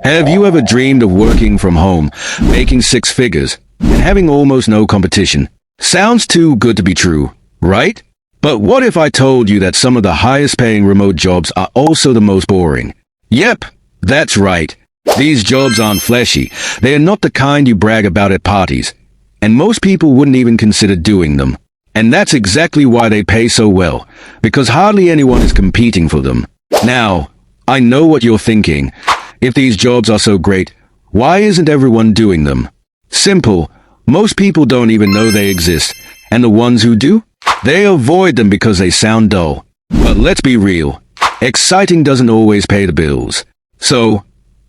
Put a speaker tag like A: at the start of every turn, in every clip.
A: Have you ever dreamed of working from home, making six figures, and having almost no competition? Sounds too good to be true, right? But what if I told you that some of the highest paying remote jobs are also the most boring? Yep, that's right. These jobs aren't flashy. They are not the kind you brag about at parties. And most people wouldn't even consider doing them. And that's exactly why they pay so well, because hardly anyone is competing for them. Now, I know what you're thinking. If these jobs are so great, why isn't everyone doing them? Simple. Most people don't even know they exist. And the ones who do? They avoid them because they sound dull. But let's be real. Exciting doesn't always pay the bills. So,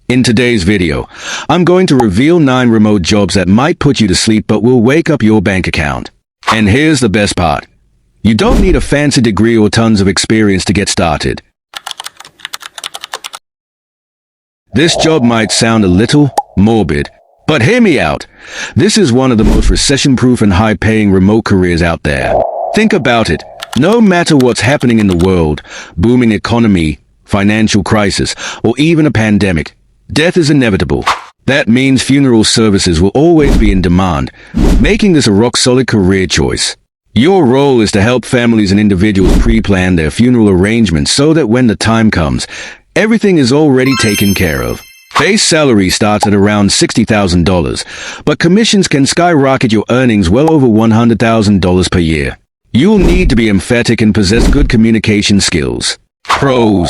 A: in today's video, I'm going to reveal 9 remote jobs that might put you to sleep but will wake up your bank account. And here's the best part. You don't need a fancy degree or tons of experience to get started. This job might sound a little morbid, but hear me out. This is one of the most recession-proof and high-paying remote careers out there. Think about it. No matter what's happening in the world, booming economy, financial crisis, or even a pandemic, death is inevitable. That means funeral services will always be in demand, making this a rock-solid career choice. Your role is to help families and individuals pre-plan their funeral arrangements so that when the time comes, everything is already taken care of. Base salary starts at around $60,000, but commissions can skyrocket your earnings well over $100,000 per year. You'll need to be emphatic and possess good communication skills. Pros.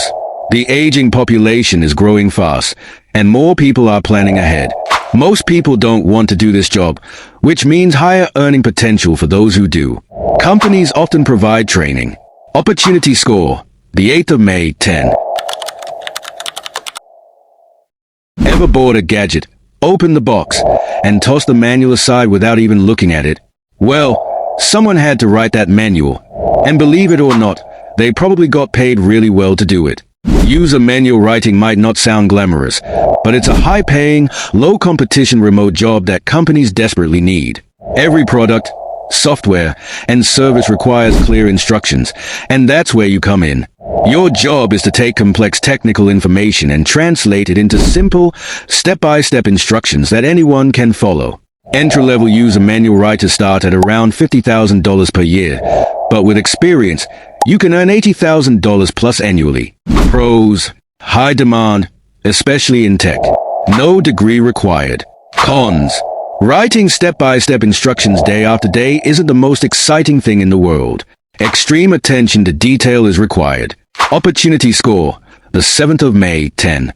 A: The aging population is growing fast, and more people are planning ahead. Most people don't want to do this job, which means higher earning potential for those who do. Companies often provide training. Opportunity score, the 8th of May, 10. Ever bought a gadget, opened the box, and tossed the manual aside without even looking at it? Well, someone had to write that manual, and believe it or not, they probably got paid really well to do it. User manual writing might not sound glamorous, but it's a high-paying, low-competition remote job that companies desperately need. Every product, software, and service requires clear instructions, and that's where you come in. Your job is to take complex technical information and translate it into simple, step-by-step instructions that anyone can follow. Entry-level user manual writers start at around $50,000 per year, but with experience, you can earn $80,000 plus annually. Pros. High demand, especially in tech. No degree required. Cons. Writing step-by-step instructions day after day isn't the most exciting thing in the world. Extreme attention to detail is required. Opportunity score, the 7th of May, 10.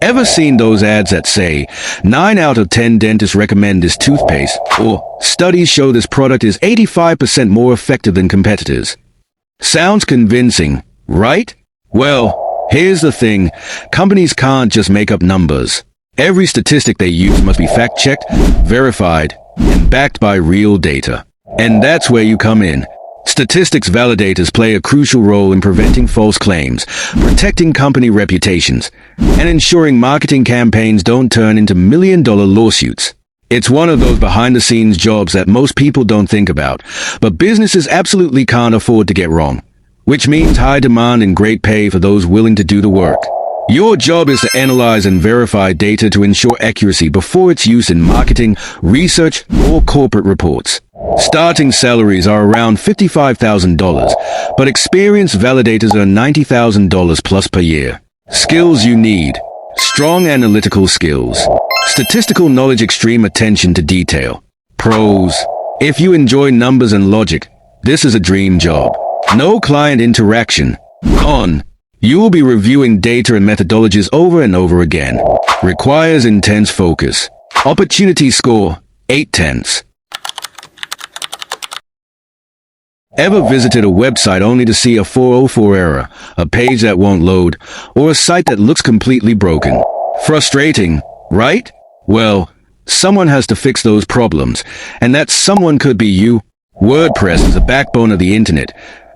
A: Ever seen those ads that say, 9 out of 10 dentists recommend this toothpaste, or studies show this product is 85% more effective than competitors? Sounds convincing, right? Well, here's the thing. Companies can't just make up numbers. Every statistic they use must be fact-checked, verified, and backed by real data. And that's where you come in. Statistics validators play a crucial role in preventing false claims, protecting company reputations, and ensuring marketing campaigns don't turn into million-dollar lawsuits. It's one of those behind-the-scenes jobs that most people don't think about, but businesses absolutely can't afford to get wrong, which means high demand and great pay for those willing to do the work. Your job is to analyze and verify data to ensure accuracy before its use in marketing, research, or corporate reports. Starting salaries are around $55,000, but experienced validators earn $90,000 plus per year. Skills you need. Strong analytical skills. Statistical knowledge, extreme attention to detail. Pros. If you enjoy numbers and logic, this is a dream job. No client interaction. Con. You will be reviewing data and methodologies over and over again. Requires intense focus. Opportunity score, 8/10. Ever visited a website only to see a 404 error, a page that won't load, or a site that looks completely broken? Frustrating, right? Well, someone has to fix those problems, and that someone could be you. WordPress is the backbone of the internet,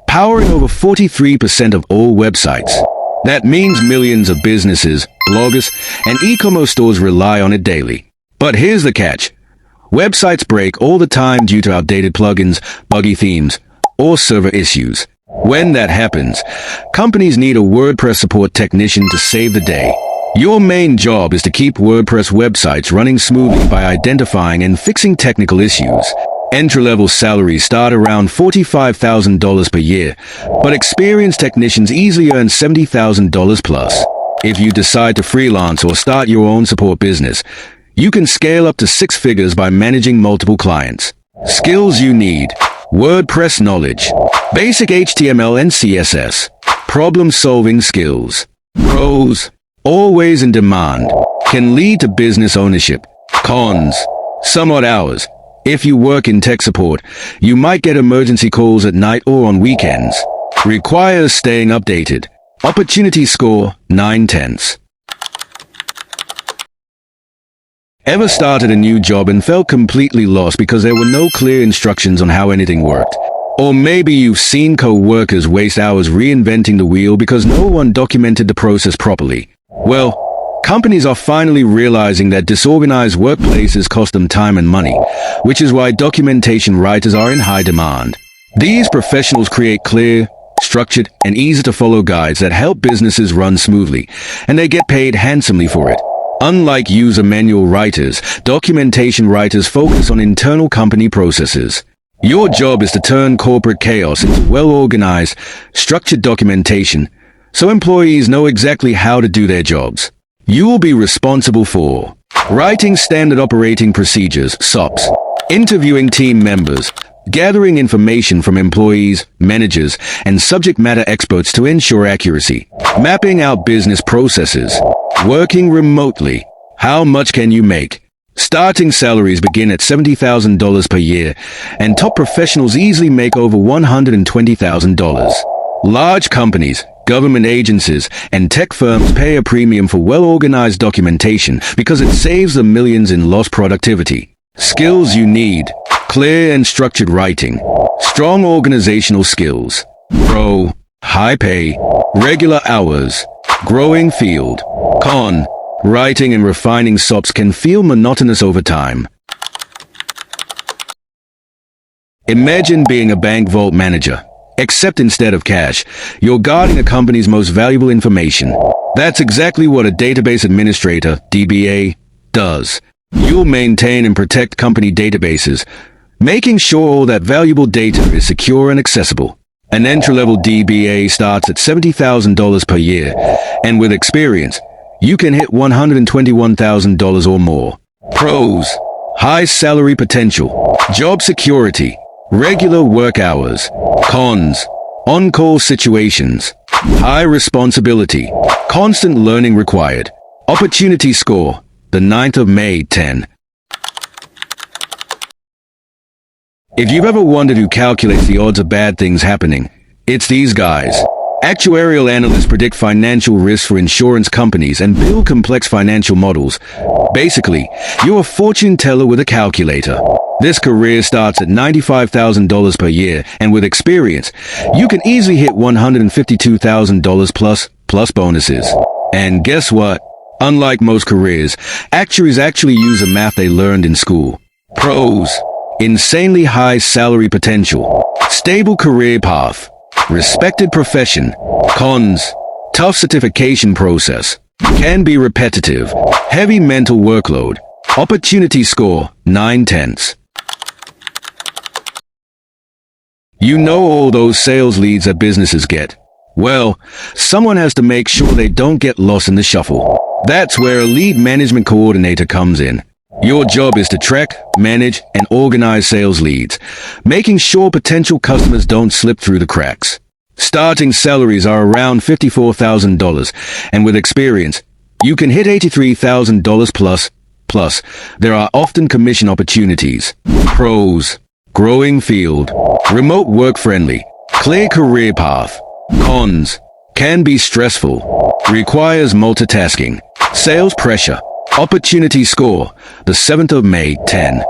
A: powering over 43% of all websites. That means millions of businesses, bloggers, and e-commerce stores rely on it daily. But here's the catch. Websites break all the time due to outdated plugins, buggy themes, or server issues. When that happens, companies need a WordPress support technician to save the day. Your main job is to keep WordPress websites running smoothly by identifying and fixing technical issues. Entry-level salaries start around $45,000 per year, but experienced technicians easily earn $70,000 plus. If you decide to freelance or start your own support business, you can scale up to 6 figures by managing multiple clients. Skills you need: WordPress knowledge, basic HTML and CSS, problem-solving skills. Pros: always in demand, can lead to business ownership. Cons: somewhat hours. If you work in tech support, you might get emergency calls at night or on weekends. Requires staying updated. Opportunity score 9/10. Ever started a new job and felt completely lost because there were no clear instructions on how anything worked? Or maybe you've seen co-workers waste hours reinventing the wheel because no one documented the process properly. Well, companies are finally realizing that disorganized workplaces cost them time and money, which is why documentation writers are in high demand. These professionals create clear, structured, and easy-to-follow guides that help businesses run smoothly, and they get paid handsomely for it. Unlike user manual writers, documentation writers focus on internal company processes. Your job is to turn corporate chaos into well-organized, structured documentation, so employees know exactly how to do their jobs. You will be responsible for writing standard operating procedures, SOPs, interviewing team members, gathering information from employees, managers, and subject matter experts to ensure accuracy, mapping out business processes, working remotely. How much can you make? Starting salaries begin at $70,000 per year, and top professionals easily make over $120,000. Large companies, government agencies, and tech firms pay a premium for well-organized documentation because it saves them millions in lost productivity. Skills you need: clear and structured writing, strong organizational skills. Pro: high pay, regular hours, growing field. Con: writing and refining SOPs can feel monotonous over time. Imagine being a bank vault manager, except instead of cash, you're guarding a company's most valuable information. That's exactly what a database administrator, DBA, does. You'll maintain and protect company databases, making sure all that valuable data is secure and accessible. An entry-level DBA starts at $70,000 per year, and with experience, you can hit $121,000 or more. Pros: high salary potential, job security, regular work hours. Cons: on-call situations, high responsibility, constant learning required. Opportunity score, the 9th of May, 10. If you've ever wondered who calculates the odds of bad things happening, it's these guys. Actuarial analysts predict financial risks for insurance companies and build complex financial models. Basically, you're a fortune teller with a calculator. This career starts at $95,000 per year, and with experience, you can easily hit $152,000 plus bonuses. And guess what? Unlike most careers, actuaries actually use the math they learned in school. Pros: insanely high salary potential, stable career path, respected profession. Cons: tough certification process, can be repetitive, heavy mental workload. Opportunity score 9/10. You know all those sales leads that businesses get. Well, someone has to make sure they don't get lost in the shuffle. That's where a lead management coordinator comes in. Your job is to track, manage, and organize sales leads, making sure potential customers don't slip through the cracks. Starting salaries are around $54,000, and with experience, you can hit $83,000 plus. Plus, there are often commission opportunities. Pros: growing field, remote work friendly, clear career path. Cons: can be stressful, requires multitasking, sales pressure. Opportunity score, the 7th of May, 10.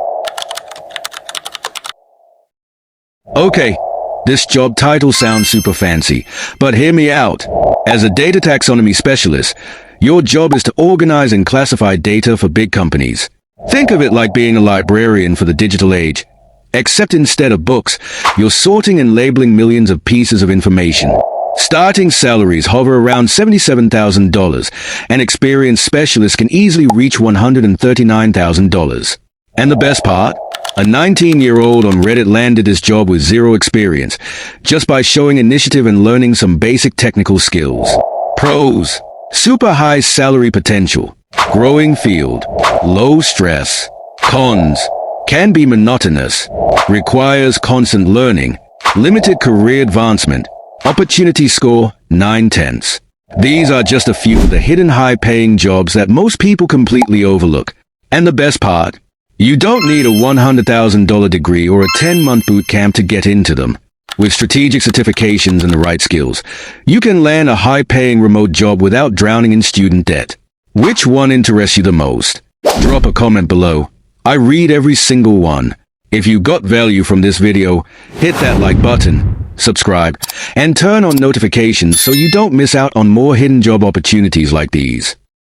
A: Okay, this job title sounds super fancy, but hear me out. As a data taxonomy specialist, your job is to organize and classify data for big companies. Think of it like being a librarian for the digital age. Except instead of books, you're sorting and labeling millions of pieces of information. Starting salaries hover around $77,000, and experienced specialists can easily reach $139,000. And the best part? A 19-year-old on Reddit landed this job with zero experience, just by showing initiative and learning some basic technical skills. Pros: super high salary potential, growing field, low stress. Cons: can be monotonous, requires constant learning, limited career advancement. Opportunity score 9/10. These are just a few of the hidden high-paying jobs that most people completely overlook. And the best part? You don't need a $100,000 degree or a 10-month boot camp to get into them. With strategic certifications and the right skills, you can land a high-paying remote job without drowning in student debt. Which one interests you the most? Drop a comment below. I read every single one. If you got value from this video, hit that like button, subscribe, and turn on notifications so you don't miss out on more hidden job opportunities like these.